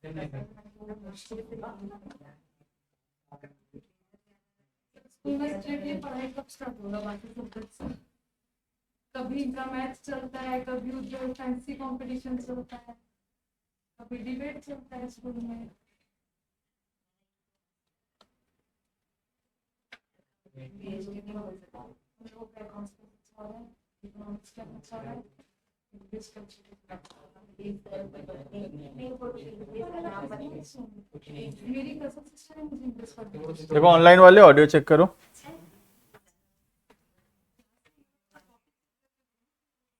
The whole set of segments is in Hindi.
स्कूल में स्ट्रिक्टली पढ़ाई कब स्टार्ट होगा बाकी सब्जेक्ट से? कभी इनका मैथ्स चलता है, कभी जो फैंसी कंपटीशन चलता है, कभी डिबेट चलता है स्कूल में। मेरी कजन सिस्टर है, मुझे इंग्लिश पढ़नी है। देखो ऑनलाइन वाले ऑडियो चेक करो।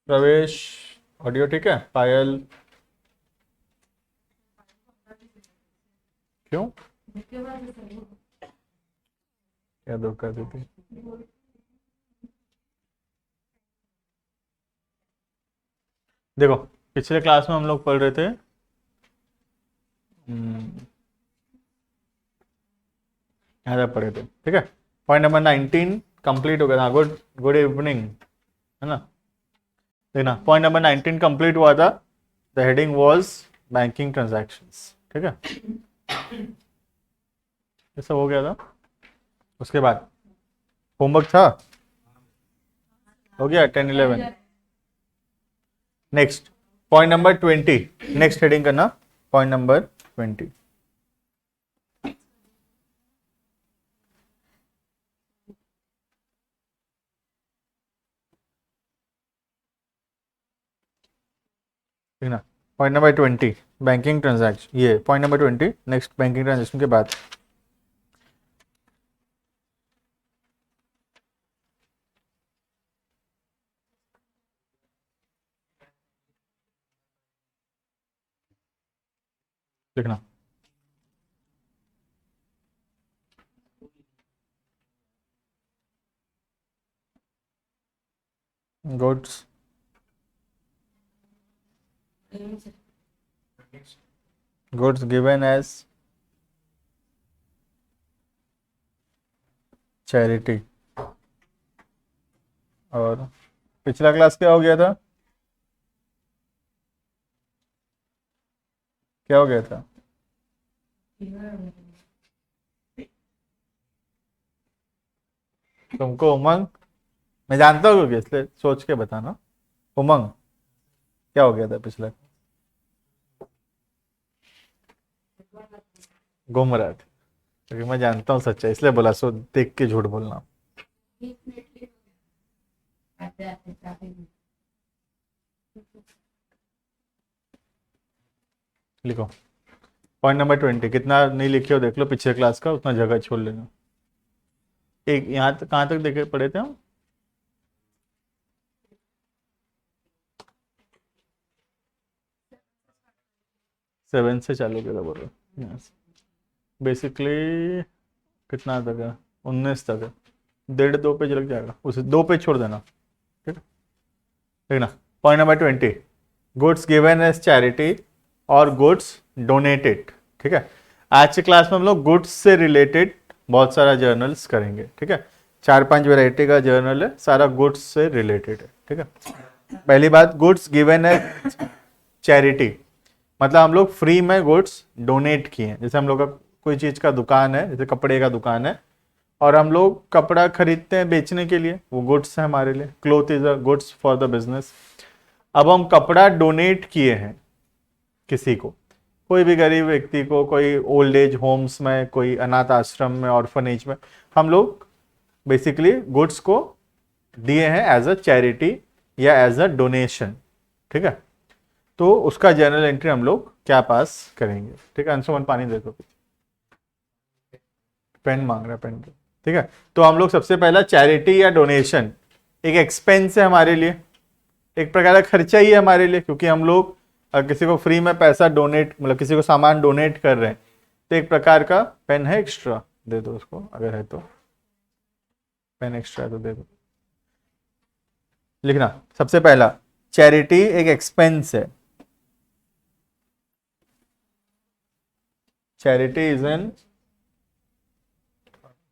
प्रवेश ऑडियो ठीक है। पायल क्यों क्या धोखा देती? देखो पिछले क्लास में हम लोग पढ़ रहे थे यहाँ तक पढ़े थे, ठीक है। पॉइंट नंबर 19 कंप्लीट हो गया था। गुड गुड इवनिंग, है ना। देखना पॉइंट नंबर 19 कंप्लीट हुआ था। The heading was banking transactions, ठीक है। ये सब हो गया था। उसके बाद होमवर्क था, हो गया 10-11। Next point number 20, next heading करना पॉइंट नंबर 20। ठीक ना। पॉइंट नंबर 20 बैंकिंग ट्रांजैक्शन, ये point number 20 next banking transaction के बाद। लिखना goods goods given as charity. और पिछला क्लास क्या हो गया था? क्या हो गया था? तुमको उमंग, मैं जानता हूँ क्योंकि इसलिए सोच के बताना। उमंग क्या हो गया था पिछला? घूम रहा था, क्योंकि मैं जानता हूँ सच्चाई इसलिए बोला, सो देख के झूठ बोलना। लिखो पॉइंट नंबर 20, कितना नहीं लिखे हो देख लो पिछले क्लास का, उतना जगह छोड़ लेना। एक यहाँ तक कहाँ तक देखे पढ़े थे हम? सेवन से चालू किया था बोलो। बेसिकली कितना तक है? 19 तक है। 1.5-2 पेज लग जाएगा, उसे 2 पेज छोड़ देना, ठीक है। देखना point number 20, goods given as charity और गुड्स डोनेटेड, ठीक है। आज की क्लास में हम लोग गुड्स से रिलेटेड बहुत सारा जर्नल्स करेंगे, ठीक है। 4-5 वैरायटी का जर्नल है, सारा गुड्स से रिलेटेड है, ठीक है। पहली बात, गुड्स गिवन एज चैरिटी मतलब हम लोग फ्री में गुड्स डोनेट किए हैं। जैसे हम लोग का कोई चीज़ का दुकान है, जैसे कपड़े का दुकान है, और हम लोग कपड़ा खरीदते हैं बेचने के लिए, वो गुड्स है हमारे लिए। Cloth is a goods for the business. अब हम कपड़ा डोनेट किए हैं किसी को, कोई भी गरीब व्यक्ति को, कोई ओल्ड एज होम्स में, कोई अनाथ आश्रम में, ऑर्फनेज में, हम लोग बेसिकली गुड्स को दिए हैं एज अ चैरिटी या एज अ डोनेशन, ठीक है। तो उसका जर्नल एंट्री हम लोग क्या पास करेंगे, ठीक है। अंशुमन पानी दे दो, पेन मांग रहा है, पेन दो, ठीक है। तो हम लोग सबसे पहला चैरिटी या डोनेशन एक एक्सपेंस है हमारे लिए, एक प्रकार का खर्चा ही है हमारे लिए, क्योंकि हम लोग किसी को फ्री में पैसा डोनेट, मतलब किसी को सामान डोनेट कर रहे हैं, तो एक प्रकार का पेन है एक्स्ट्रा, दे दो उसको अगर है तो, पेन एक्स्ट्रा है तो दे दो। लिखना सबसे पहला, चैरिटी एक एक्सपेंस है। Charity is an,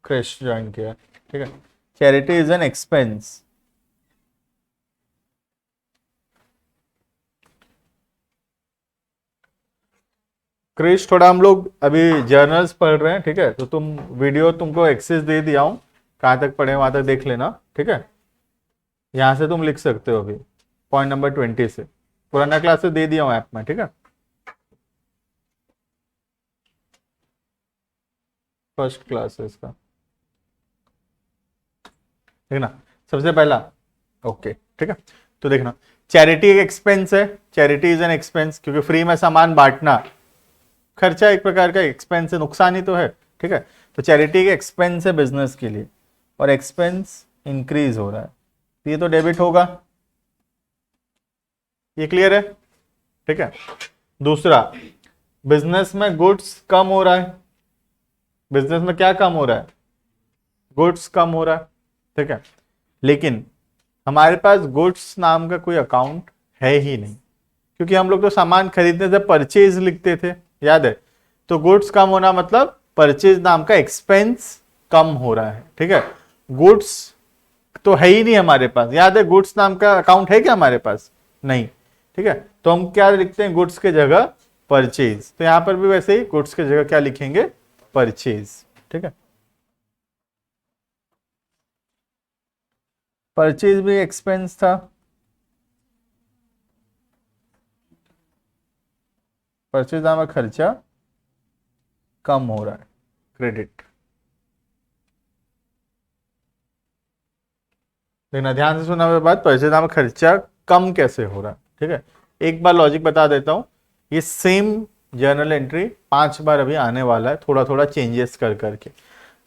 Krish join किया, ठीक है। Charity is an expense Krish थोड़ा हम लोग अभी जर्नल्स पढ़ रहे हैं, ठीक है, तो तुम वीडियो तुमको एक्सेस दे दिया हूँ, कहाँ तक पढ़े वहां तक देख लेना, ठीक है। यहाँ से तुम लिख सकते हो अभी पॉइंट नंबर 20 से, पुराना क्लास से दे दिया हूँ ऐप में, ठीक है। फर्स्ट क्लास है इसका, ठीक ना। सबसे पहला ओके, ठीक है। तो देखना, चैरिटी एक एक्सपेंस है, चैरिटी इज एन एक्सपेंस, क्योंकि फ्री में सामान बांटना खर्चा एक प्रकार का एक्सपेंस है, नुकसान ही तो है, ठीक है। तो चैरिटी एक एक्सपेंस है बिजनेस के लिए, और एक्सपेंस इंक्रीज हो रहा है, तो ये तो डेबिट होगा, ये क्लियर है, ठीक है। दूसरा, बिजनेस में गुड्स कम हो रहा है, बिजनेस में क्या कम हो रहा है, गुड्स कम हो रहा है, ठीक है। लेकिन हमारे पास गुड्स नाम का कोई अकाउंट है ही नहीं, क्योंकि हम लोग तो सामान खरीदने से परचेज लिखते थे, याद है। तो गुड्स कम होना मतलब परचेज नाम का एक्सपेंस कम हो रहा है, ठीक है। गुड्स तो है ही नहीं हमारे पास, याद है, गुड्स नाम का अकाउंट है क्या हमारे पास, नहीं, ठीक है। तो हम क्या लिखते हैं, गुड्स के जगह परचेज, तो यहां पर भी वैसे ही गुड्स के जगह क्या लिखेंगे, परचेज, ठीक है। परचेज भी एक्सपेंस था, परचेज नामक खर्चा कम हो रहा है, क्रेडिट। लेकिन ध्यान से सुना हुआ बात, परचेज नामक खर्चा कम कैसे हो रहा है, ठीक है। एक बार लॉजिक बता देता हूं, ये सेम जर्नल एंट्री 5 बार अभी आने वाला है, थोड़ा थोड़ा चेंजेस कर करके,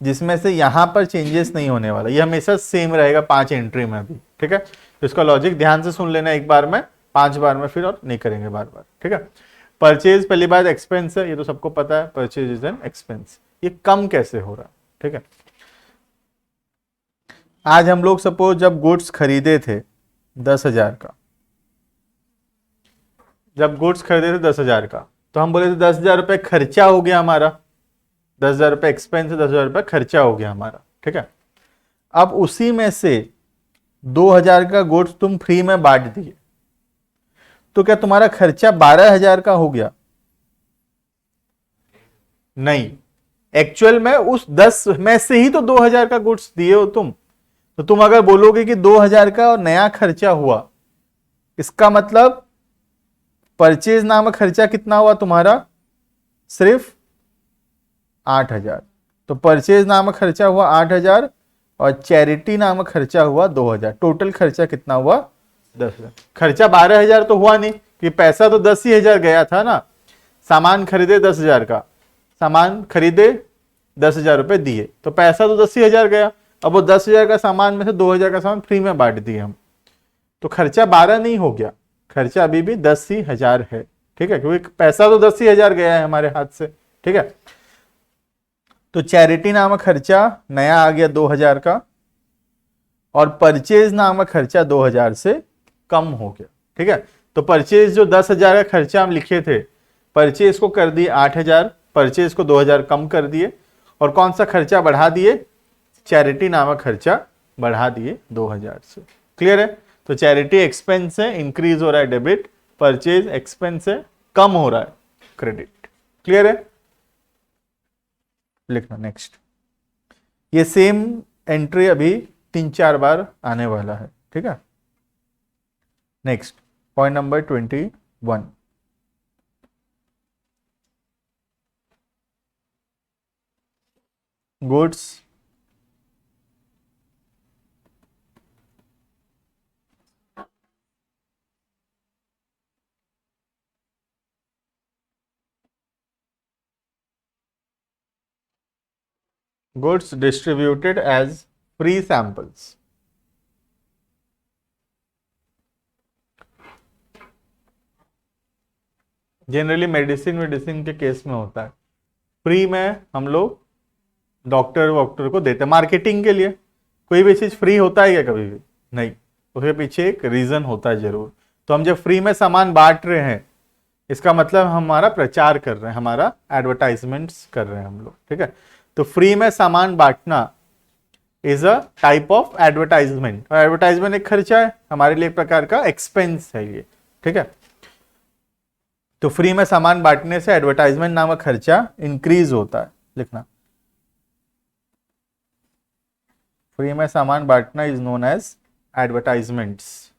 जिसमें से यहां पर चेंजेस नहीं होने वाला, ये हमेशा सेम रहेगा 5 एंट्री में भी, ठीक है। तो इसका लॉजिक ध्यान से सुन लेना एक बार में, 5 बार में फिर और नहीं करेंगे बार बार, ठीक है। परचेज पहली बात एक्सपेंस है, ये तो सबको पता है, परचेज इज एन एक्सपेंस, ये कम कैसे हो रहा है, ठीक है। आज हम लोग सपोज जब गुड्स खरीदे थे 10,000 का, जब गुड्स खरीदे थे 10,000 का, तो हम बोले थे 10,000 रुपये खर्चा हो गया हमारा, 10,000 रुपये एक्सपेंस है, 10,000 रुपये खर्चा हो गया हमारा, ठीक है। अब उसी में से 2,000 का गुड्स तुम फ्री में बांट दिए, तो क्या तुम्हारा खर्चा 12,000 का हो गया, नहीं, एक्चुअल में उस 10 में से ही तो 2,000 का गुड्स दिए हो तुम। तो तुम अगर बोलोगे कि 2,000 का नया खर्चा हुआ, इसका मतलब परचेज नामक खर्चा कितना हुआ तुम्हारा, सिर्फ 8,000। तो परचेज नामक खर्चा हुआ 8,000 और चैरिटी नामक खर्चा हुआ 2,000, टोटल खर्चा कितना हुआ, 10,000। खर्चा 12,000 तो हुआ नहीं, कि पैसा तो 10,000 गया था ना, सामान खरीदे 10,000 का, सामान खरीदे 10,000 रुपए दिए, तो पैसा तो 10,000 गया। अब वो 10,000 का सामान में से 2,000 का सामान फ्री में बांट दिए हम, तो खर्चा 12 नहीं हो गया, खर्चा अभी भी 10,000 है, ठीक है, क्योंकि पैसा तो 10,000 गया है हमारे हाथ से, ठीक है। तो चैरिटी नामक खर्चा नया आ गया 2,000 का, और परचेज नामक खर्चा 2,000 से कम हो गया, ठीक है। तो परचेज जो 10,000 का खर्चा हम लिखे थे, परचेज को कर दिए 8,000, परचेज को 2,000 कम कर दिए, और कौन सा खर्चा बढ़ा दिए, चैरिटी नामक खर्चा बढ़ा दिए 2,000 से, क्लियर है। तो चैरिटी एक्सपेंस है, इंक्रीज हो रहा है डेबिट, परचेज एक्सपेंस है, कम हो रहा है क्रेडिट, क्लियर है। लिखना नेक्स्ट, ये सेम एंट्री अभी 3-4 बार आने वाला है, ठीक है। Next point number 21, goods goods distributed as free samples. Generally medicine के केस में होता है, फ्री में हम लोग डॉक्टर को देते हैं मार्केटिंग के लिए। कोई भी चीज फ्री होता है क्या कभी भी, नहीं, उसके पीछे एक रीजन होता है जरूर। तो हम जब फ्री में सामान बांट रहे हैं, इसका मतलब हमारा प्रचार कर रहे हैं, हमारा एडवर्टाइजमेंट्स कर रहे हैं हम लोग, ठीक है। तो फ्री में सामान बांटना is a type of advertisement, और एडवर्टाइजमेंट एक खर्चा है हमारे लिए, एक प्रकार का एक्सपेंस है ये, ठीक है। तो फ्री में सामान बांटने से एडवर्टाइजमेंट नाम का खर्चा इंक्रीज होता है, लिखना। फ्री में सामान बांटना is known as advertisements.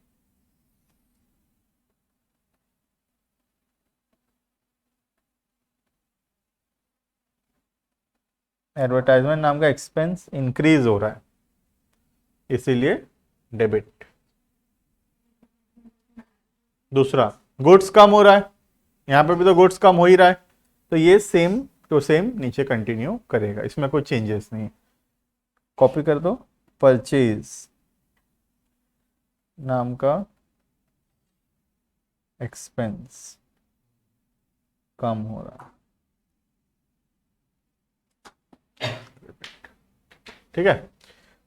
Advertisement नाम का एक्सपेंस इंक्रीज हो रहा है, इसीलिए डेबिट। दूसरा, गुड्स कम हो रहा है, यहां पे भी तो गुड्स कम हो ही रहा है, तो ये सेम टू सेम नीचे कंटिन्यू करेगा, इसमें कोई चेंजेस नहीं। कॉपी कर दो। परचेज नाम का एक्सपेंस कम हो रहा है, ठीक है।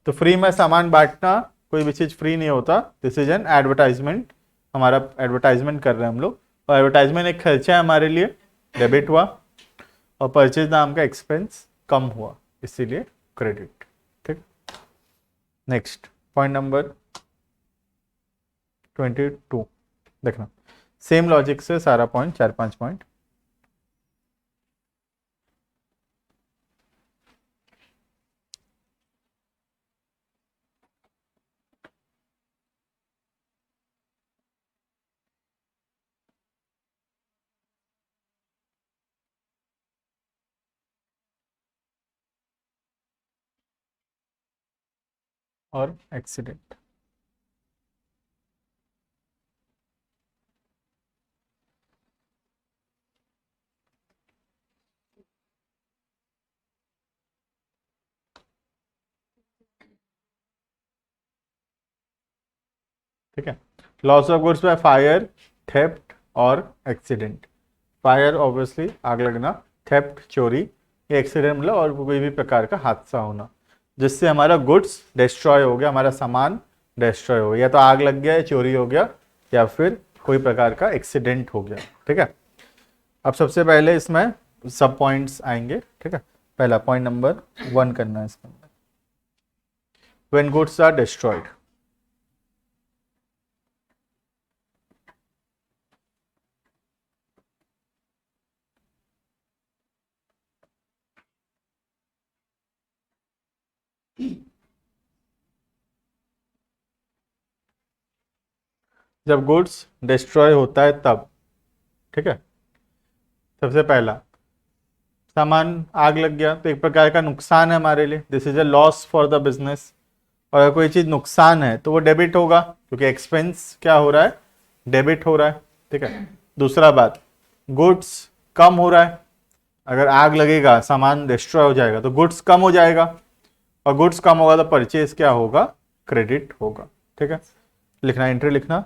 तो फ्री में सामान बांटना, कोई भी चीज फ्री नहीं होता, दिस इज एन एडवर्टाइजमेंट। हमारा एडवर्टाइजमेंट कर रहे हैं हम लोग, और एडवर्टाइजमेंट एक खर्चा है हमारे लिए, डेबिट हुआ, और परचेज नाम का एक्सपेंस कम हुआ, इसीलिए क्रेडिट, ठीक। नेक्स्ट पॉइंट नंबर 22, देखना सेम लॉजिक से सारा पॉइंट, 4-5 पॉइंट। और एक्सीडेंट, ठीक है। Loss of goods by fire, theft और एक्सीडेंट। फायर ऑब्वियसली आग लगना, थेफ्ट चोरी, ये एक्सीडेंट मतलब और कोई भी प्रकार का हादसा होना जिससे हमारा गुड्स डिस्ट्रॉय हो गया, हमारा सामान डिस्ट्रॉय हो गया, या तो आग लग गया, या चोरी हो गया, या फिर कोई प्रकार का एक्सीडेंट हो गया, ठीक है। अब सबसे पहले इसमें सब पॉइंट्स आएंगे, ठीक है। पहला पॉइंट नंबर 1 करना है इसके अंदर, व्हेन गुड्स आर डिस्ट्रॉयड। जब गुड्स डिस्ट्रॉय होता है तब, ठीक है। सबसे पहला, सामान आग लग गया तो एक प्रकार का नुकसान है हमारे लिए, this is a loss for the business. और अगर कोई चीज नुकसान है तो वो डेबिट होगा, क्योंकि एक्सपेंस क्या हो रहा है, डेबिट हो रहा है, ठीक है। दूसरा बात, गुड्स कम हो रहा है, अगर आग लगेगा सामान डिस्ट्रॉय हो जाएगा तो गुड्स कम हो जाएगा, और गुड्स कम होगा तो परचेज क्या होगा, क्रेडिट होगा, ठीक है। लिखना, एंट्री लिखना,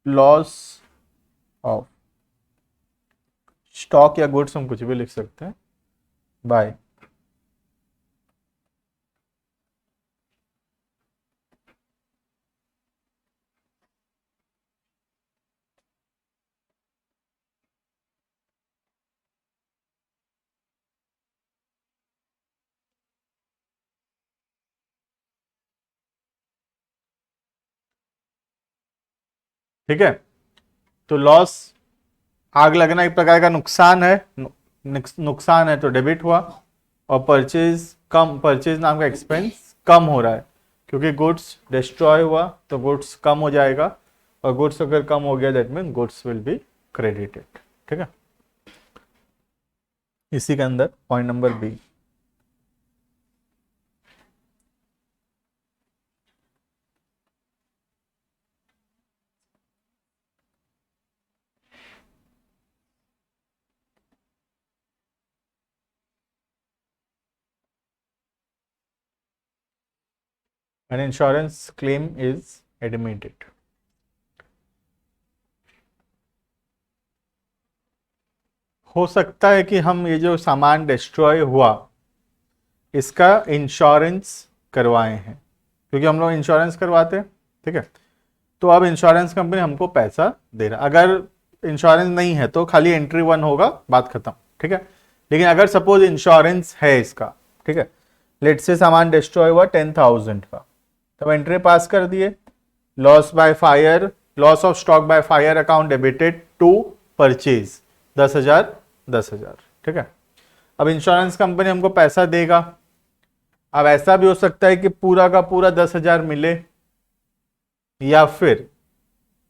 लॉस ऑफ स्टॉक या गुड्स, हम कुछ भी लिख सकते हैं, बाय ठीक है। तो लॉस, आग लगना एक प्रकार का नुकसान है, नुकसान है तो डेबिट हुआ, और परचेज कम, परचेज नाम का एक्सपेंस कम हो रहा है, क्योंकि गुड्स डिस्ट्रॉय हुआ तो गुड्स कम हो जाएगा, और गुड्स अगर कम हो गया that mean goods will be credited, ठीक है। इसी के अंदर point number B, an insurance claim is admitted। हो सकता है कि हम ये जो सामान डिस्ट्रॉय हुआ इसका इंश्योरेंस करवाए हैं, क्योंकि हम लोग इंश्योरेंस करवाते हैं, ठीक है। तो अब इंश्योरेंस कंपनी हमको पैसा दे रहा, अगर इंश्योरेंस नहीं है तो खाली एंट्री 1 होगा, बात खत्म, ठीक है। लेकिन अगर सपोज इंश्योरेंस है इसका, ठीक है, लेट से सामान डिस्ट्रॉय हुआ 10,000 का, तब एंट्री पास कर दिए, loss by fire, loss of stock by fire account debited to purchase 10,000 10,000, ठीक है। अब इंश्योरेंस कंपनी हमको पैसा देगा। अब ऐसा भी हो सकता है कि पूरा का पूरा 10,000 मिले या फिर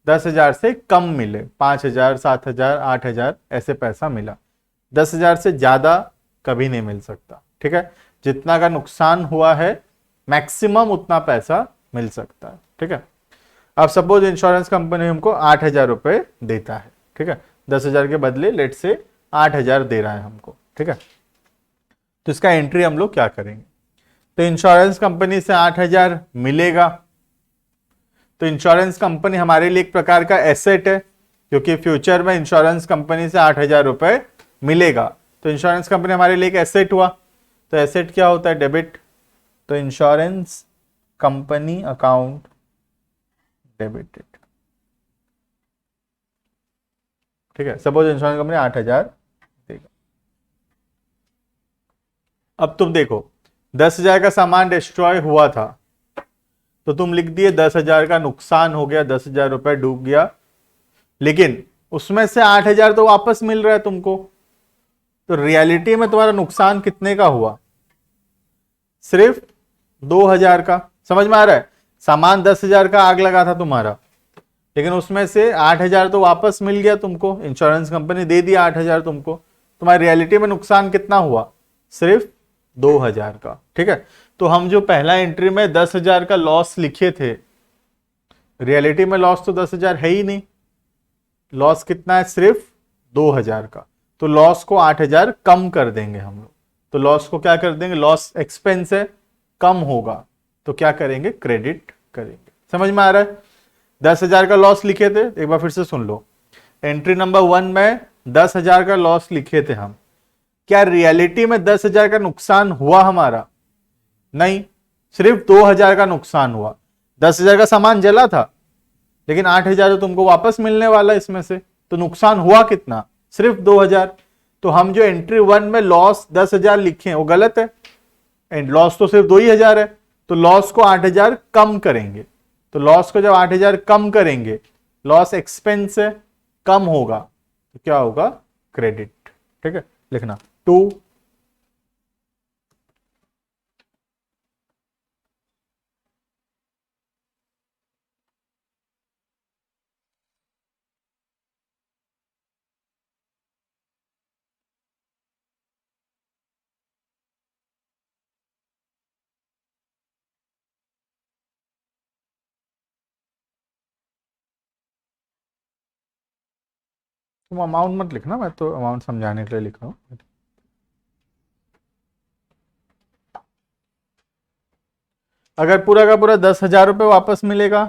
10,000 से कम मिले, 5,000 7,000 8,000 ऐसे पैसा मिला। 10,000 से ज्यादा कभी नहीं मिल सकता, ठीक है। जितना का नुकसान हुआ है मैक्सिमम उतना पैसा मिल सकता है, ठीक है। अब सपोज इंश्योरेंस कंपनी हमको 8,000 रुपए देता है, ठीक है। 10,000 के बदले लेट से 8,000 दे रहा है हमको, ठीक है। तो इसका एंट्री हम लोग क्या करेंगे? तो इंश्योरेंस कंपनी से 8,000 मिलेगा, तो इंश्योरेंस कंपनी हमारे लिए एक प्रकार का एसेट है, क्योंकि फ्यूचर में इंश्योरेंस कंपनी से 8,000 रुपए मिलेगा, तो इंश्योरेंस कंपनी हमारे लिए एक एसेट हुआ। तो एसेट क्या होता है? डेबिट। तो इंश्योरेंस कंपनी अकाउंट डेबिटेड, ठीक है। सपोज इंश्योरेंस कंपनी 8,000 देगा। अब तुम देखो 10,000 का सामान डिस्ट्रॉय हुआ था, तो तुम लिख दिए 10,000 का नुकसान हो गया, 10,000 रुपए डूब गया, लेकिन उसमें से 8,000 तो वापस मिल रहा है तुमको। तो रियलिटी में तुम्हारा नुकसान कितने का हुआ? सिर्फ 2,000 का। समझ में आ रहा है? सामान 10,000 का आग लगा था तुम्हारा, लेकिन उसमें से 8,000 तो वापस मिल गया तुमको, इंश्योरेंस कंपनी दे दिया 8,000 तुमको। तुम्हारी रियलिटी में नुकसान कितना हुआ? सिर्फ 2,000 का, ठीक है। तो हम जो पहला एंट्री में 10,000 का लॉस लिखे थे, रियलिटी में लॉस तो 10,000 है ही नहीं। लॉस कितना है? सिर्फ 2,000 का। तो लॉस को 8,000 कम कर देंगे हम लोग। तो लॉस को क्या कर देंगे? लॉस एक्सपेंस है, कम होगा, तो क्या करेंगे? क्रेडिट करेंगे। समझ में आ रहा है? 10,000 का लॉस लिखे थे, एक बार फिर से सुन लो। एंट्री नंबर 1 में 10,000 का लॉस लिखे थे हम। क्या रियलिटी में 10,000 का नुकसान हुआ हमारा? नहीं, सिर्फ 2,000 का नुकसान हुआ। 10,000 का सामान जला था, लेकिन 8,000 तो तुमको वापस मिलने वाला इसमें से। तो नुकसान हुआ कितना? सिर्फ 2,000। तो हम जो एंट्री 1 में लॉस 10,000 लिखे हैं वो गलत है, एंड लॉस तो सिर्फ 2,000 है। तो लॉस को 8,000 कम करेंगे। तो लॉस को जब 8,000 कम करेंगे, लॉस एक्सपेंस से कम होगा, तो क्या होगा? क्रेडिट, ठीक है। लिखना 2 तुम अमाउंट मत लिखना, मैं तो अमाउंट समझाने के लिए लिख रहा हूं। अगर पूरा का पूरा 10,000 रुपये वापस मिलेगा,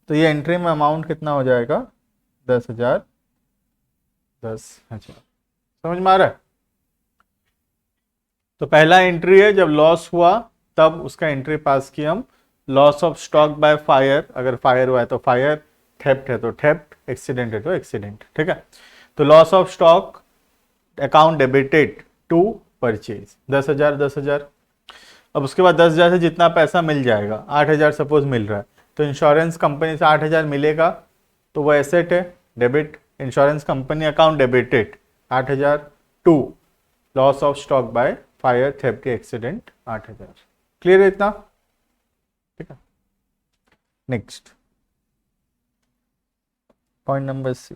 तो ये एंट्री में अमाउंट कितना हो जाएगा? 10,000 10,000। समझ में आ रहा है? तो पहला एंट्री है जब लॉस हुआ, तब उसका एंट्री पास किया हम। Loss of stock by fire, अगर फायर हुआ है तो फायर, थेफ्ट है तो थेफ्ट, एक्सीडेंट है तो एक्सीडेंट, ठीक है। तो loss of stock account debited to purchase 10,000 10,000। अब उसके बाद 10,000 से जितना पैसा मिल जाएगा, 8,000 सपोज मिल रहा है, तो इंश्योरेंस कंपनी से 8,000 मिलेगा, तो वो एसेट है, debit. Insurance company account debited 8,000 to loss of stock by fire theft accident 8,000। Clear है इतना? ठीक है। Next point number C.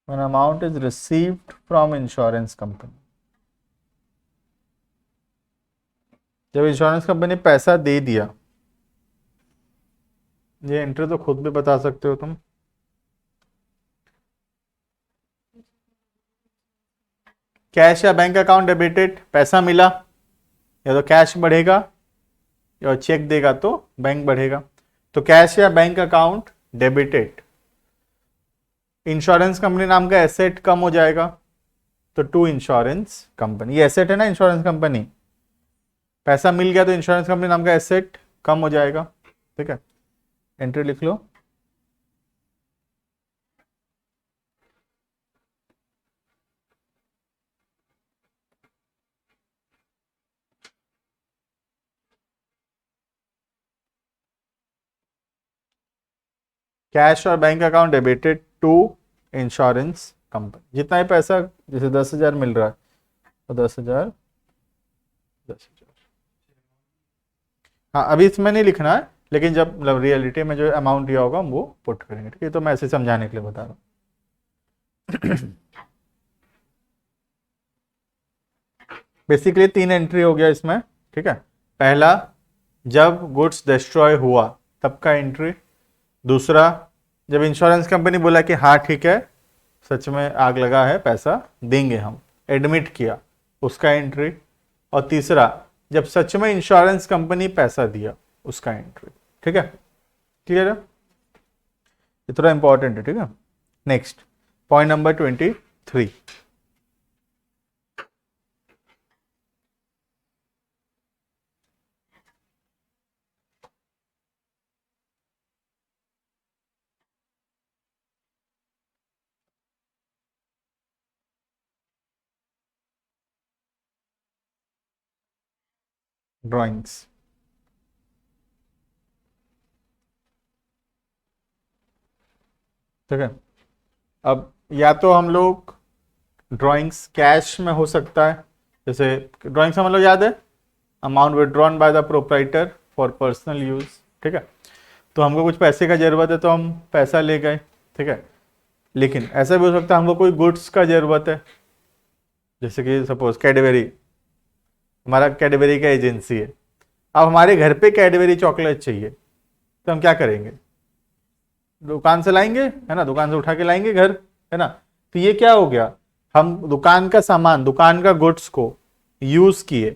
When amount is received from insurance company, जब इंश्योरेंस कंपनी पैसा दे दिया, ये एंट्री तो खुद भी बता सकते हो तुम। कैश या बैंक अकाउंट डेबिटेड, पैसा मिला, या तो कैश बढ़ेगा या चेक देगा तो बैंक बढ़ेगा। तो कैश या bank account debited, insurance company नाम का एसेट कम हो जाएगा, तो टू इंश्योरेंस कंपनी। ये एसेट है ना इंश्योरेंस कंपनी, पैसा मिल गया तो इंश्योरेंस कंपनी नाम का एसेट कम हो जाएगा, ठीक है। एंट्री लिख लो। कैश और bank account debited to insurance company. जितना ही पैसा, जैसे 10,000 मिल रहा है तो 10,000, 10,000। हाँ, अभी इसमें नहीं लिखना है, लेकिन जब मतलब रियलिटी में जो अमाउंट दिया होगा हम वो पुट करेंगे। ठीक है, तो मैं ऐसे समझाने के लिए बता रहा हूँ। बेसिकली 3 एंट्री हो गया इसमें। ठीक है, पहला जब गुड्स डिस्ट्रॉय हुआ तब का एंट्री। दूसरा, जब इंश्योरेंस कंपनी बोला कि हाँ ठीक है सच में आग लगा है, पैसा देंगे हम, एडमिट किया, उसका एंट्री। और तीसरा, जब सच में इंश्योरेंस कंपनी पैसा दिया, उसका एंट्री। ठीक है, क्लियर है? ये थोड़ा इंपॉर्टेंट है। ठीक है, नेक्स्ट पॉइंट नंबर 23। ड्राइंग्स। ठीक है, अब या तो हम लोग ड्राइंग्स कैश में हो सकता है, जैसे ड्राइंग्स हम लोग याद है, amount withdrawn by the proprietor for personal use. ठीक है, तो हमको कुछ पैसे का जरूरत है तो हम पैसा ले गए। ठीक है, लेकिन ऐसा भी हो सकता है हमको कोई गुड्स का जरूरत है, जैसे कि सपोज कैडबरी, हमारा कैडबरी का एजेंसी है, अब हमारे घर पे कैडबरी चॉकलेट चाहिए, तो हम क्या करेंगे? दुकान से लाएंगे, है ना, दुकान से उठा के लाएंगे घर, है ना। तो ये क्या हो गया, हम दुकान का सामान, दुकान का गुड्स को यूज किए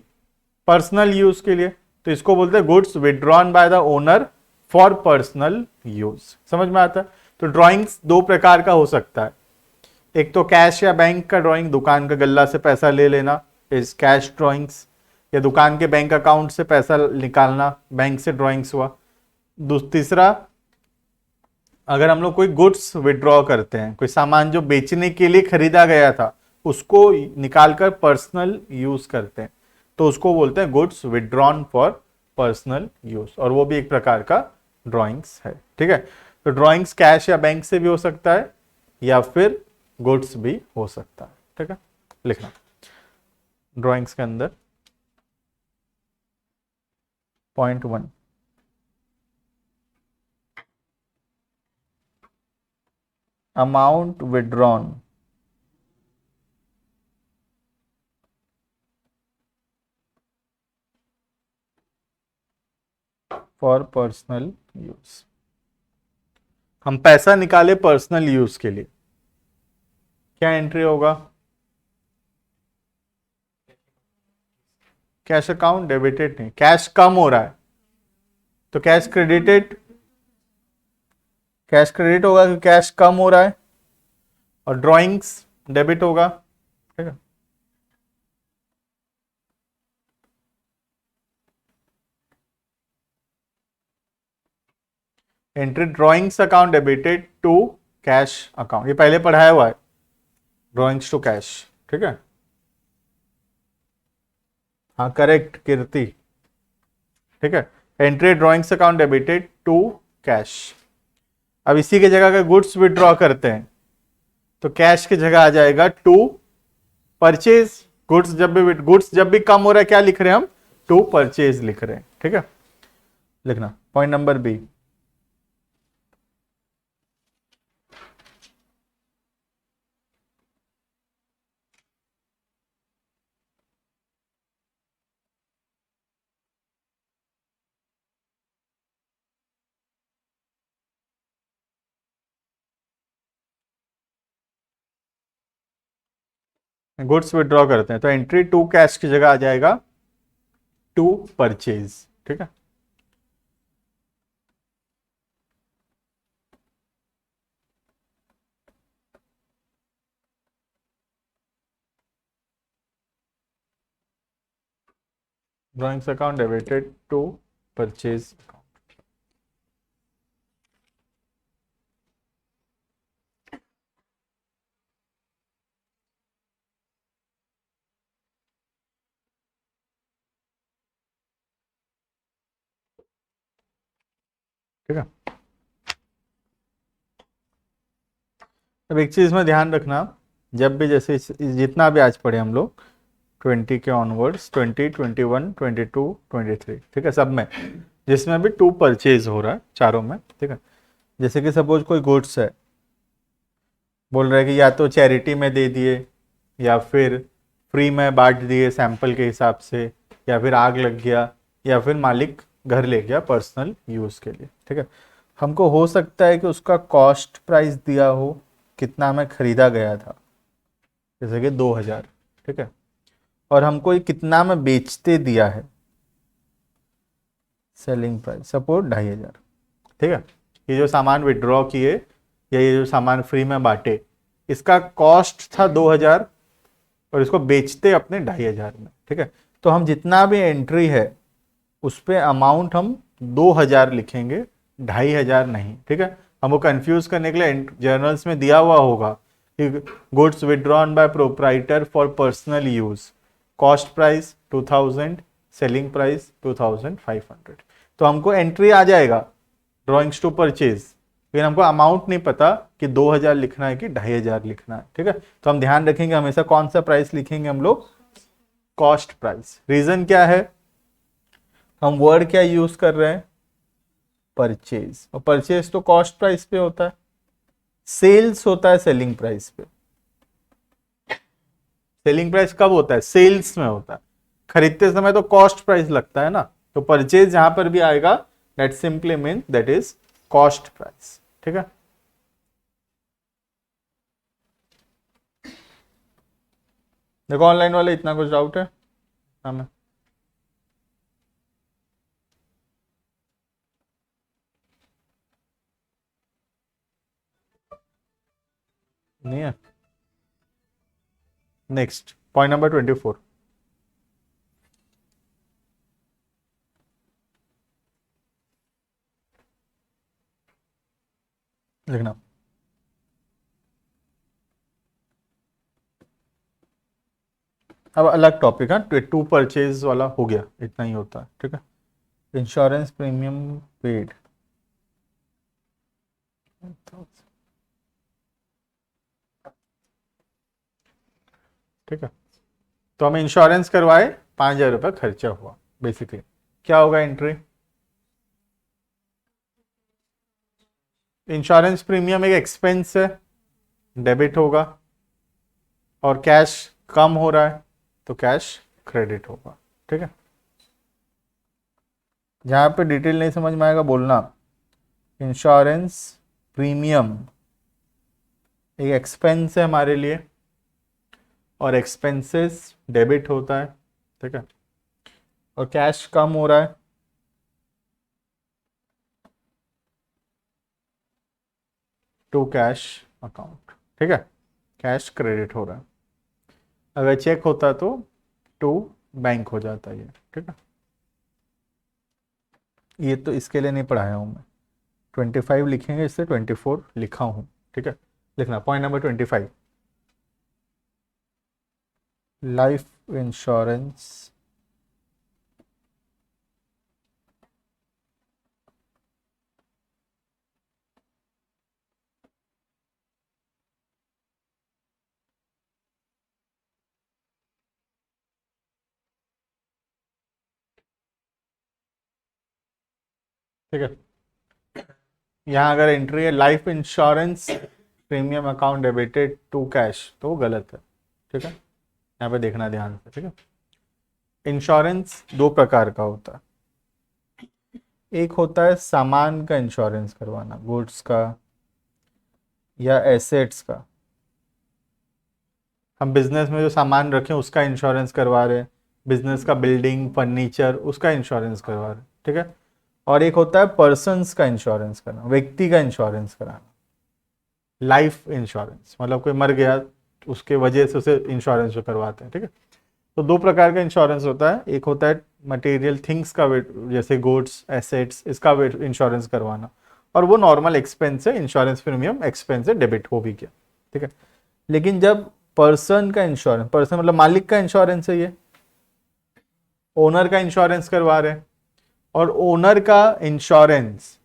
पर्सनल यूज के लिए, तो इसको बोलते हैं goods withdrawn by the owner for personal use. समझ में आता है? तो ड्राइंग्स दो प्रकार का हो सकता है, एक तो कैश या बैंक का ड्राइंग, दुकान का गल्ला से पैसा ले लेना इज कैश ड्राइंग्स, या दुकान के बैंक अकाउंट से पैसा निकालना, बैंक से ड्राइंग्स हुआ। तीसरा, अगर हम लोग कोई गुड्स विड्रॉ करते हैं, कोई सामान जो बेचने के लिए खरीदा गया था उसको निकालकर पर्सनल यूज करते हैं, तो उसको बोलते हैं goods withdrawn for personal use, और वो भी एक प्रकार का ड्राइंग्स है। ठीक है, तो ड्राइंग्स कैश या बैंक से भी हो सकता है या फिर गुड्स भी हो सकता है। ठीक है, लिखना ड्राइंग्स के अंदर .1, amount withdrawn for personal use. हम पैसा निकाले पर्सनल यूज के लिए, क्या एंट्री होगा? कैश अकाउंट डेबिटेड नहीं, कैश कम हो रहा है तो कैश क्रेडिटेड, कैश क्रेडिट होगा कि कैश कम हो रहा है, और ड्राइंग्स डेबिट होगा। ठीक है, entry drawings account debited to cash account, ये पहले पढ़ाया हुआ है, ड्राइंग्स टू कैश। ठीक है, हाँ करेक्ट कीर्ति। ठीक है, entry drawings account debited to cash. अब इसी के जगह अगर गुड्स विड्रॉ करते हैं तो कैश की जगह आ जाएगा टू परचेज। गुड्स जब भी कम हो रहा है क्या लिख रहे हैं हम? टू परचेज लिख रहे हैं। ठीक है, लिखना point number B. Goods withdraw करते हैं तो एंट्री टू कैश की जगह आ जाएगा टू परचेज। ठीक है, drawings account debited to purchase account. ठीक है, अब एक चीज़ में ध्यान रखना, जब भी जैसे जितना भी आज पढ़े हम लोग 20 के ऑनवर्ड्स, 20, 21, 22, 23, ठीक है, सब में जिसमें भी टू परचेज हो रहा है चारों में, ठीक है। जैसे कि सपोज कोई गुड्स है, बोल रहा है कि या तो चैरिटी में दे दिए, या फिर फ्री में बांट दिए सैंपल के हिसाब से, या फिर आग लग गया, या फिर मालिक घर ले गया पर्सनल यूज़ के लिए, ठीक है। हमको हो सकता है कि उसका कॉस्ट प्राइस दिया हो, कितना में खरीदा गया था, जैसे कि 2000, ठीक है, और हमको ये कितना में बेचते दिया है, सेलिंग प्राइस सपोज 2500, ठीक है। ये जो सामान विड्रॉ किए या ये जो सामान फ्री में बांटे, इसका कॉस्ट था 2000 और इसको बेचते अपने 2500 में, ठीक है। तो हम जितना भी एंट्री है उस पे अमाउंट हम 2000 लिखेंगे, 2500 नहीं, ठीक है। हमको कंफ्यूज करने के लिए जर्नल्स में दिया हुआ होगा कि goods withdrawn bye proprietor for personal use, cost price 2000, selling price 2500, तो हमको एंट्री आ जाएगा ड्रॉइंग्स टू परचेज, फिर हमको अमाउंट नहीं पता कि 2000 लिखना है कि 2500 लिखना है, ठीक है। तो हम ध्यान रखेंगे हमेशा कौन सा प्राइस लिखेंगे हम लोग, कॉस्ट प्राइस। रीजन क्या है, हम वर्ड क्या यूज कर रहे हैं, परचेज, और परचेज तो कॉस्ट प्राइस पे होता है, सेल्स होता है सेलिंग प्राइस पे। सेलिंग प्राइस कब होता है, सेल्स में होता है, खरीदते समय तो कॉस्ट प्राइस लगता है ना, तो परचेज जहां पर भी आएगा that simply mean that is cost price, ठीक है। देखो ऑनलाइन वाले इतना कुछ डाउट है हमें, नहीं है। नेक्स्ट पॉइंट नंबर 24, लिखना। अब अलग टॉपिक है, टू परचेज वाला हो गया, इतना ही होता है, ठीक है। इंश्योरेंस प्रीमियम पेड, ठीक है। तो हमें इंश्योरेंस करवाए, 5000 रुपये खर्चा हुआ, बेसिकली क्या होगा एंट्री, इंश्योरेंस प्रीमियम एक एक्सपेंस है, डेबिट होगा, और कैश कम हो रहा है तो कैश क्रेडिट होगा, ठीक है। जहां पे डिटेल नहीं समझ में आएगा बोलना। इंश्योरेंस प्रीमियम एक एक्सपेंस है हमारे लिए, और एक्सपेंसेस डेबिट होता है, ठीक है, और कैश कम हो रहा है टू कैश अकाउंट, ठीक है, कैश क्रेडिट हो रहा है। अगर चेक होता तो टू बैंक हो जाता है ये, ठीक है। ये तो इसके लिए नहीं पढ़ाया हूँ मैं, 25 लिखेंगे, इससे 24 लिखा हूँ, ठीक है। लिखना पॉइंट नंबर 25, लाइफ इंश्योरेंस ठीक है। यहाँ अगर एंट्री है life insurance premium account debited to cash, तो वो गलत है, ठीक है। यहाँ पे देखना ध्यान से, ठीक है। इंश्योरेंस दो प्रकार का होता है, एक होता है सामान का इंश्योरेंस करवाना, गुड्स का या एसेट्स का। हम बिजनेस में जो सामान रखें उसका इंश्योरेंस करवा रहे हैं, बिजनेस का बिल्डिंग फर्नीचर उसका इंश्योरेंस करवा रहे हैं, ठीक है। और एक होता है पर्सन्स का इंश्योरेंस करना, व्यक्ति का इंश्योरेंस कराना, लाइफ इंश्योरेंस, मतलब कोई मर गया उसके वजह से उसे इंश्योरेंस जो करवाते हैं, ठीक है। तो दो प्रकार का इंश्योरेंस होता है, एक होता है मटेरियल थिंग्स का, जैसे गुड्स एसेट्स, इसका इंश्योरेंस करवाना, और वो नॉर्मल एक्सपेंस है, इंश्योरेंस प्रीमियम एक्सपेंस है, डेबिट हो भी गया, ठीक है। लेकिन जब पर्सन का इंश्योरेंस, पर्सन मतलब मालिक का इंश्योरेंस है, ये ओनर का इंश्योरेंस करवा रहे हैं, और ओनर का insurance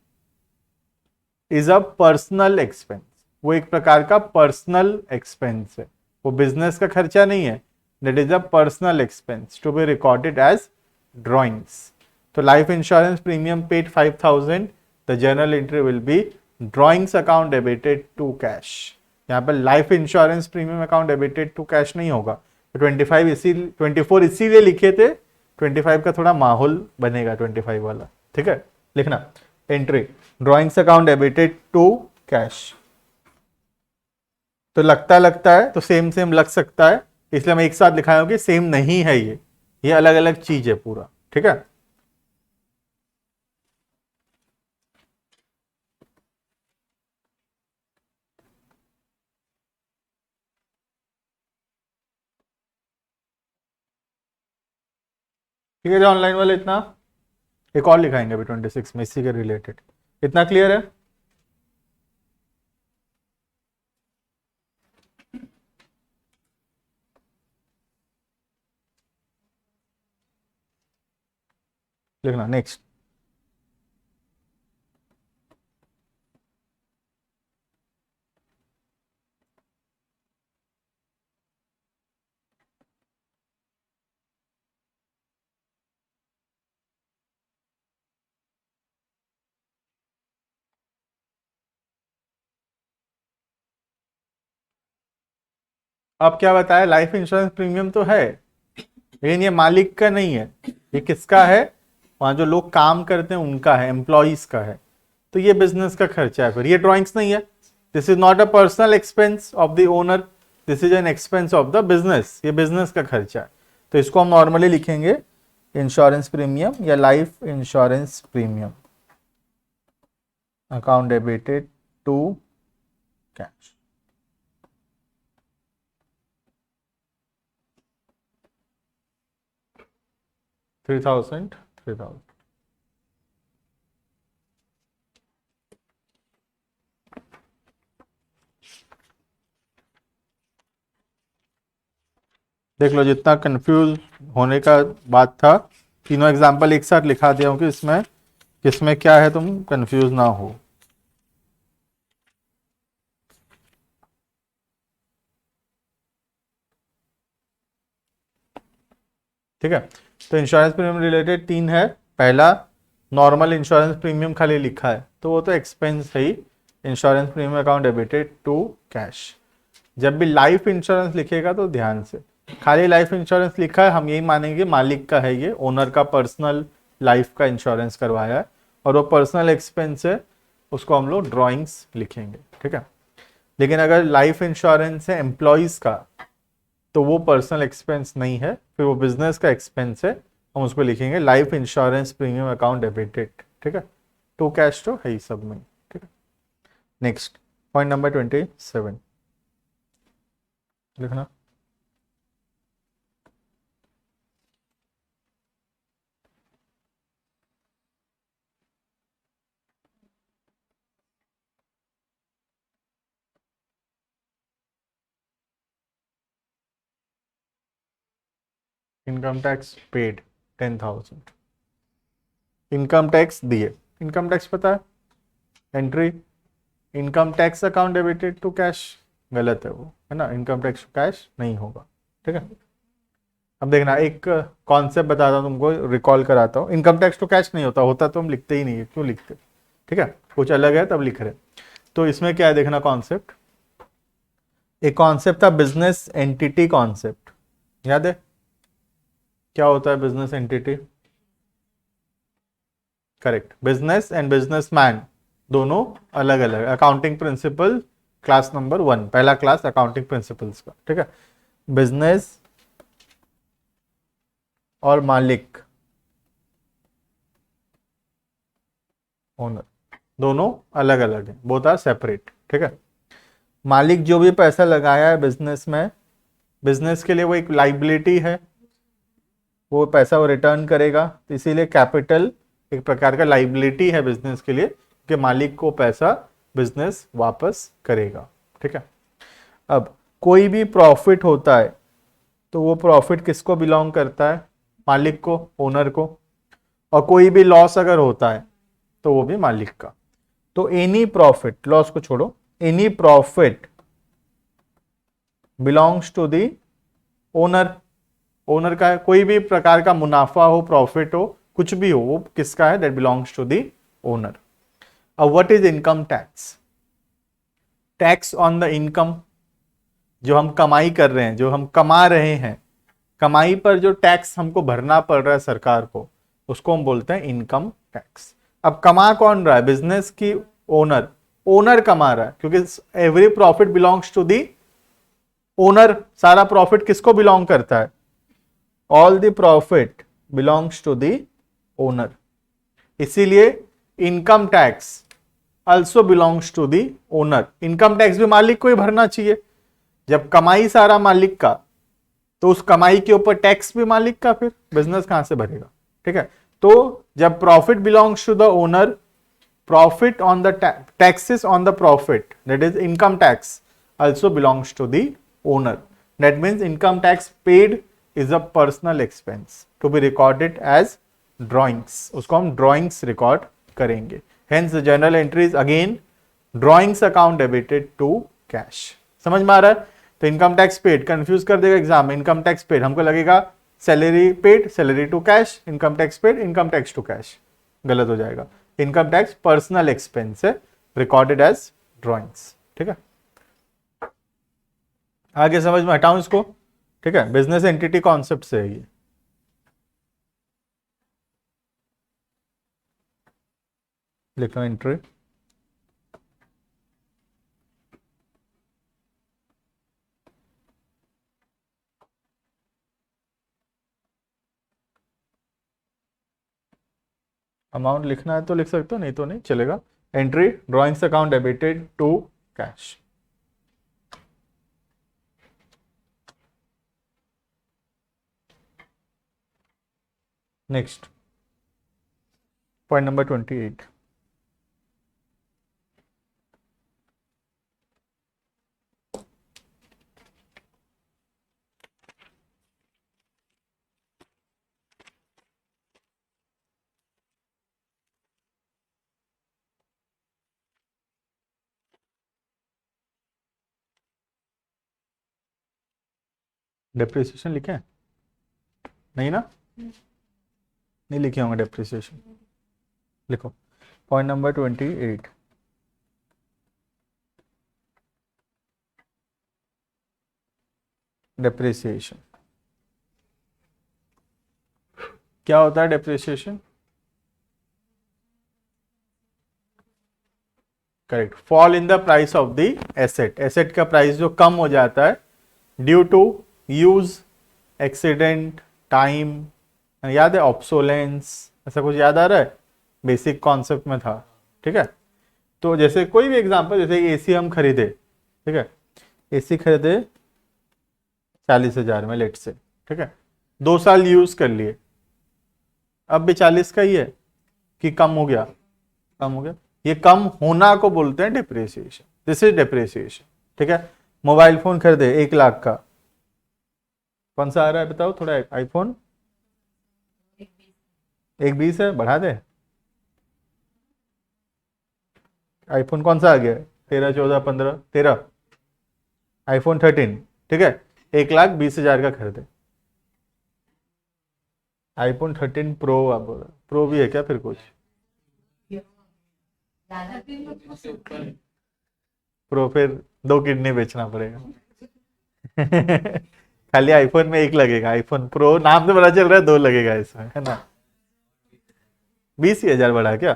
is a personal expense, वो एक प्रकार का पर्सनल एक्सपेंस है, वो बिजनेस का खर्चा नहीं है. That is a personal expense to be recorded as drawings. तो life insurance premium paid 5,000, the journal entry will be drawings account debited to cash. यहाँ पर life insurance premium account debited to cash नहीं होगा. तो 24 इसीलिए लिखे थे, 25 का थोड़ा माहौल बनेगा 25 वाला. ठीक है, लिखना entry drawings account debited to cash. तो लगता है तो सेम लग सकता है, इसलिए मैं एक साथ लिखाया हूं कि सेम नहीं है, ये अलग अलग चीज है पूरा. ठीक है, ठीक है जो ऑनलाइन वाले इतना, एक और लिखाएंगे अभी 26 में इसी के रिलेटेड. इतना क्लियर है? लिखना नेक्स्ट. अब क्या बताया, लाइफ इंश्योरेंस प्रीमियम तो है लेकिन ये मालिक का नहीं है, ये किसका है, वहां जो लोग काम करते हैं उनका है, एम्प्लॉइज का है. तो ये बिजनेस का खर्चा है, फिर ये ड्रॉइंग्स नहीं है. This is not a personal expense of the owner, this is an expense of the business. ये बिजनेस का खर्चा है, तो इसको हम नॉर्मली लिखेंगे इंश्योरेंस प्रीमियम या life insurance premium account debited to cash. $3,000. देख लो जितना कंफ्यूज होने का बात था, तीनों एग्जाम्पल एक साथ लिखा दिया हूं कि इसमें किसमें क्या है, तुम कंफ्यूज ना हो. ठीक है, तो इंश्योरेंस प्रीमियम रिलेटेड 3 है. पहला नॉर्मल इंश्योरेंस प्रीमियम खाली लिखा है तो वो तो एक्सपेंस है ही, insurance premium account debited to cash. जब भी लाइफ इंश्योरेंस लिखेगा तो ध्यान से, खाली लाइफ इंश्योरेंस लिखा है हम यही मानेंगे मालिक का है, ये ओनर का पर्सनल लाइफ का इंश्योरेंस करवाया है और वो पर्सनल एक्सपेंस है, उसको हम लोग ड्रॉइंग्स लिखेंगे. ठीक है, लेकिन अगर लाइफ इंश्योरेंस है एम्प्लॉयज का तो वो पर्सनल एक्सपेंस नहीं है, फिर वो बिजनेस का एक्सपेंस है, हम उसको लिखेंगे life insurance premium account debited. ठीक है, टू कैश तो है ही सब में. ठीक है, नेक्स्ट पॉइंट नंबर 27 लिखना. Income tax paid 10,000. Income tax दिए, इनकम टैक्स पता है, entry income tax account debited to cash, गलत है वो, है ना, इनकम टैक्स कैश नहीं होगा. ठीक है, अब देखना एक कॉन्सेप्ट बताता हूँ तुमको, रिकॉल कराता हूँ. इनकम टैक्स तो कैश नहीं होता, होता तो हम लिखते ही नहीं है, क्यों लिखते. ठीक है, कुछ अलग है तब लिख रहे. तो इसमें क्या है देखना कॉन्सेप्ट, एक कॉन्सेप्ट था बिजनेस एंटिटी कॉन्सेप्ट, याद है क्या होता है business entity? Correct, business and businessman दोनों अलग अलग. अकाउंटिंग प्रिंसिपल क्लास नंबर 1, पहला क्लास अकाउंटिंग प्रिंसिपल्स का. ठीक है, बिजनेस और मालिक ओनर दोनों अलग अलग हैं, बोथ आर सेपरेट. ठीक है, मालिक जो भी पैसा लगाया है बिजनेस में, बिजनेस के लिए वो एक लाइबिलिटी है, वो पैसा वो रिटर्न करेगा, तो इसीलिए कैपिटल एक प्रकार का लाइबिलिटी है बिजनेस के लिए कि मालिक को पैसा बिजनेस वापस करेगा. ठीक है, अब कोई भी प्रॉफिट होता है तो वो प्रॉफिट किसको बिलोंग करता है? मालिक को, ओनर को. और कोई भी लॉस अगर होता है तो वो भी मालिक का. तो एनी प्रॉफिट, लॉस को छोड़ो, any profit belongs to the owner. Owner का है, कोई भी प्रकार का मुनाफा हो, प्रॉफिट हो, कुछ भी हो, वो किसका है? That belongs to the owner. अब what is income tax? Tax on the income, जो हम कमाई कर रहे हैं, जो हम कमा रहे हैं, कमाई पर जो टैक्स हमको भरना पड़ रहा है सरकार को, उसको हम बोलते हैं इनकम टैक्स। अब कमा कौन रहा है? बिजनेस की ओनर। ओनर कमा रहा है, क्योंकि every profit belongs to the owner. सारा प्रॉफिट किसको बिलोंग करता है? All the profit belongs to the owner. इसीलिए income tax also belongs to the owner. Income tax भी मालिक को ही भरना चाहिए। जब कमाई सारा मालिक का, तो उस कमाई के ऊपर टैक्स भी मालिक का, फिर बिजनेस कहां से भरेगा? ठीक है। तो जब profit belongs to the owner, profit on the taxes on the profit, that is income tax, also belongs to the owner. That means income tax paid is a personal expense to be recorded as drawings. उसको हम drawings record करेंगे. Hence the journal entry is again drawings account debited to cash. समझ में आ रहा है? तो इनकम टैक्स पेड कंफ्यूज कर देगा एग्जाम में। इनकम टैक्स पेड हमको लगेगा salary paid, salary to cash, income tax paid, income tax to cash, गलत हो जाएगा। इनकम टैक्स पर्सनल एक्सपेंस है, रिकॉर्डेड एज ड्रॉइंग्स। ठीक है, आगे समझ में हटाऊं इसको? ठीक है, बिजनेस एंटिटी कॉन्सेप्ट से है ये। लिखो एंट्री, अमाउंट लिखना है तो लिख सकते हो, नहीं तो नहीं चलेगा। Entry drawings account debited to cash. Next point number 28। Depreciation लिखे हैं? नहीं ना? नहीं लिखे होंगे डेप्रिसिएशन। लिखो पॉइंट नंबर 28, डेप्रिसिएशन। क्या होता है depreciation? Correct, fall in the price of the asset. Asset का प्राइस जो कम हो जाता है due to use, accident, time, याद है ऑब्सोलेंस, ऐसा कुछ याद आ रहा है? बेसिक कॉन्सेप्ट में था। ठीक है, तो जैसे कोई भी एग्जांपल, जैसे एसी हम खरीदे, ठीक है, एसी खरीदे 40,000 में लेट से, ठीक है, 2 साल यूज कर लिए, अब भी 40 का ही है कि कम हो गया? कम हो गया। ये कम होना को बोलते हैं डिप्रिसिएशन। This is depreciation. ठीक है, मोबाइल फोन खरीदे 1 लाख का, कौन सा आ रहा है बताओ थोड़ा? आईफोन 120 है, बढ़ा दे। आईफोन कौन सा आ गया? 13, 14, 15, 13, आईफोन 13। ठीक है, 1,20,000 का खरीदे। आईफोन 13 प्रो, आप बोल रहे प्रो भी है क्या फिर कुछ? प्रो फिर 2 किडनी बेचना पड़ेगा। खाली आईफोन में 1 लगेगा, आईफोन प्रो नाम से पता चल रहा है 2 लगेगा इसमें, है ना? 20,000 बढ़ा क्या?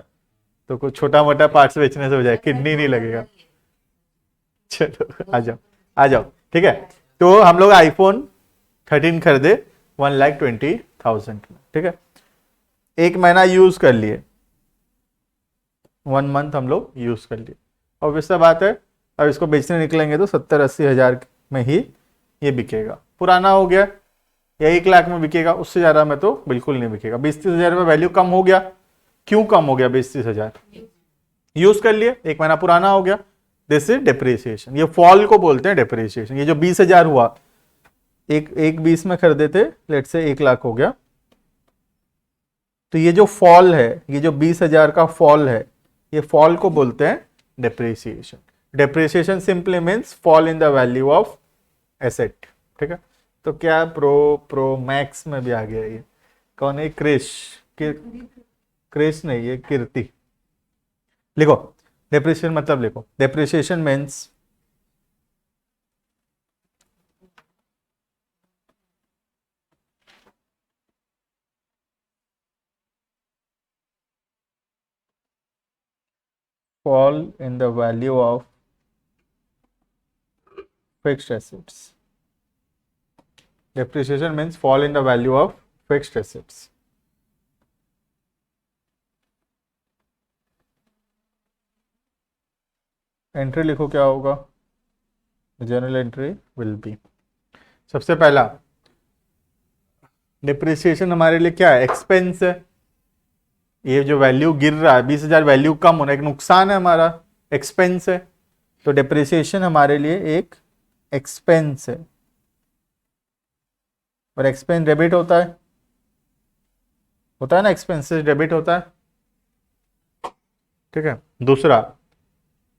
तो कुछ छोटा मोटा पार्ट्स बेचने से हो जाए, किडनी नहीं लगेगा। चलो आ जाओ, आ जाओ। ठीक है, तो हम लोग आईफोन 13 खरीदे 1,20,000 में। ठीक है, 1 महीना यूज कर लिए, 1 मंथ हम लोग यूज कर लिए। ऑब्वियस सा बात है, अब इसको बेचने निकलेंगे तो 70-80 हजार में ही ये बिकेगा। पुराना हो गया या 1 लाख में बिकेगा, उससे ज्यादा में तो बिल्कुल नहीं बिकेगा। 20-30 हजार में वैल्यू कम हो गया। क्यों कम हो गया? 20-30 हजार यूज कर लिए, 1 महीना पुराना हो गया, दिस इज डेप्रिसिएशन। ये फॉल को बोलते हैं डेप्रिसिएशन। ये जो 20,000 हुआ, एक 20 में खरीदे थे, लेट से 1 लाख हो गया, तो ये जो फॉल है, ये जो 20,000 का फॉल है, ये फॉल को बोलते हैं depreciation. Depreciation simply means fall in the value of asset, ठीक है। तो क्या प्रो मैक्स में भी आ गया ये, कौन है? क्रिश, क्रिश नहीं, ये कीर्ति। लिखो डेप्रिसिएशन मतलब, लिखो depreciation means fall in the value of fixed assets. Depreciation means fall in the value of fixed assets. Entry लिखो क्या होगा? जनरल एंट्री विल बी, सबसे पहला डिप्रिसिएशन हमारे लिए क्या है? एक्सपेंस है। ये जो वैल्यू गिर रहा है 20,000, वैल्यू कम होना एक नुकसान है हमारा, एक्सपेंस है। तो डिप्रिसिएशन हमारे लिए एक एक्सपेंस है, और एक्सपेंस डेबिट होता है ना, एक्सपेंसेस डेबिट होता है, ठीक है। दूसरा,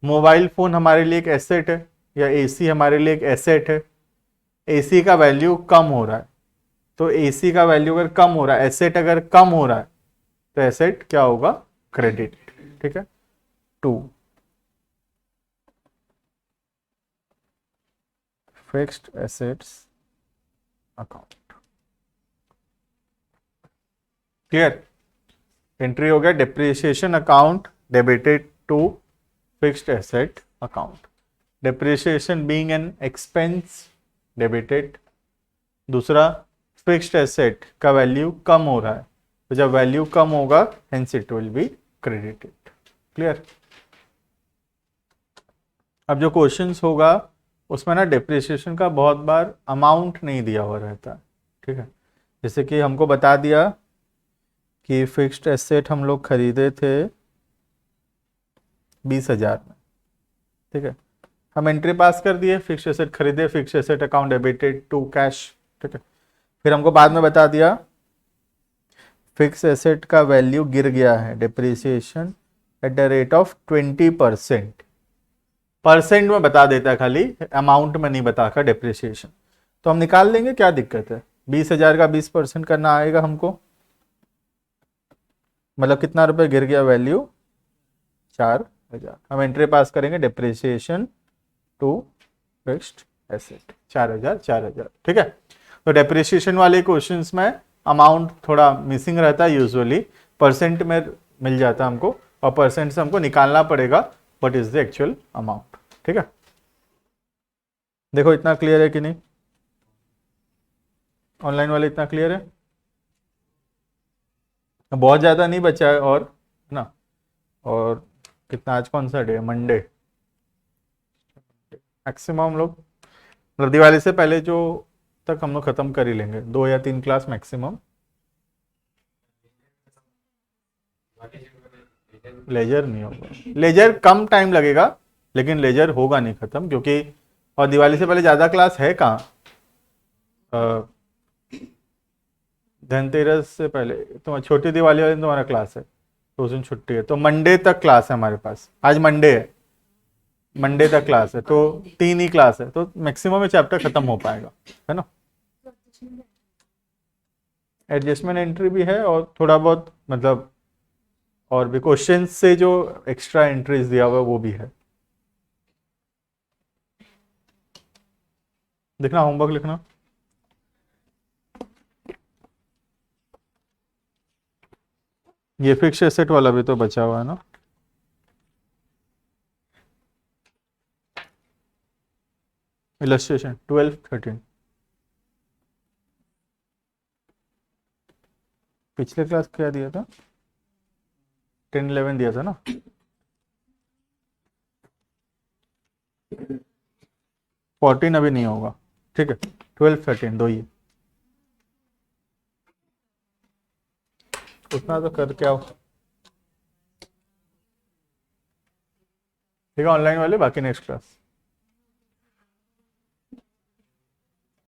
मोबाइल फोन हमारे लिए एक एसेट है, या एसी हमारे लिए एक एसेट है। एसी का वैल्यू कम हो रहा है, तो एसी का वैल्यू अगर कम हो रहा है, एसेट अगर कम हो रहा है, तो एसेट क्या होगा? क्रेडिट, ठीक है। 2 fixed assets account, clear? Entry हो गया depreciation account debited to fixed asset account, depreciation being an expense debited. दूसरा, फिक्स्ड एसेट का वैल्यू कम हो रहा है, तो जब वैल्यू कम होगा hence it will be credited, clear? अब जो क्वेश्चंस होगा उसमें ना डिप्रिसिएशन का बहुत बार अमाउंट नहीं दिया हुआ रहता है, ठीक है। जैसे कि हमको बता दिया कि फिक्स्ड एसेट हम लोग खरीदे थे 20,000 में, ठीक है। हम एंट्री पास कर दिए, फिक्स्ड एसेट खरीदे, fixed asset account debited to cash, ठीक है। फिर हमको बाद में बता दिया फिक्स एसेट का वैल्यू गिर गया है, depreciation at the rate of 20%। Percent में बता देता है खाली, अमाउंट में नहीं बताकर डिप्रिसिएशन, तो हम निकाल लेंगे, क्या दिक्कत है? 20,000 का 20% करना आएगा हमको, मतलब कितना रुपए गिर गया वैल्यू? 4,000। हम एंट्री पास करेंगे डिप्रिसिएशन टू फिक्स्ड एसेट 4,000 4,000, ठीक है। तो डिप्रिसिएशन वाले क्वेश्चंस में अमाउंट थोड़ा मिसिंग रहता है, यूजुअली परसेंट में मिल जाता है हमको, और परसेंट से हमको निकालना पड़ेगा what is the actual amount, ठीक है। देखो इतना क्लियर है कि नहीं? ऑनलाइन वाले इतना क्लियर है? बहुत ज़्यादा नहीं बचा है और, है ना। और कितना, आज कौन सा डे है? मंडे। मैक्सिमम हम लोग मतलब दिवाली से पहले जो तक हम लोग खत्म कर ही लेंगे, 2 या 3 क्लास मैक्सिमम। लेजर नहीं होगा, लेजर कम टाइम लगेगा, लेकिन लेजर होगा नहीं खत्म, क्योंकि और दिवाली से पहले ज़्यादा क्लास है कहाँ? धनतेरस से पहले तो छोटी दिवाली वाले दिन तुम्हारा क्लास है, तो उस दिन छुट्टी है, तो मंडे तक क्लास है हमारे पास। आज मंडे है, मंडे तक क्लास है, तो 3 ही क्लास है, तो मैक्सिमम में चैप्टर खत्म हो पाएगा, है ना। एडजस्टमेंट एंट्री भी है, और थोड़ा बहुत मतलब और भी क्वेश्चन से जो एक्स्ट्रा एंट्रीज दिया हुआ है वो भी है। देखना, होमवर्क लिखना। ये फिक्स एसेट वाला भी तो बचा हुआ है ना। इलस्ट्रेशन 12 13 पिछले क्लास क्या दिया था? 10 11 दिया था ना। 14 अभी नहीं होगा, ठीक है। 12 13 दो ही, उतना तो कर क्या हो, ठीक है। ऑनलाइन वाले बाकी नेक्स्ट क्लास।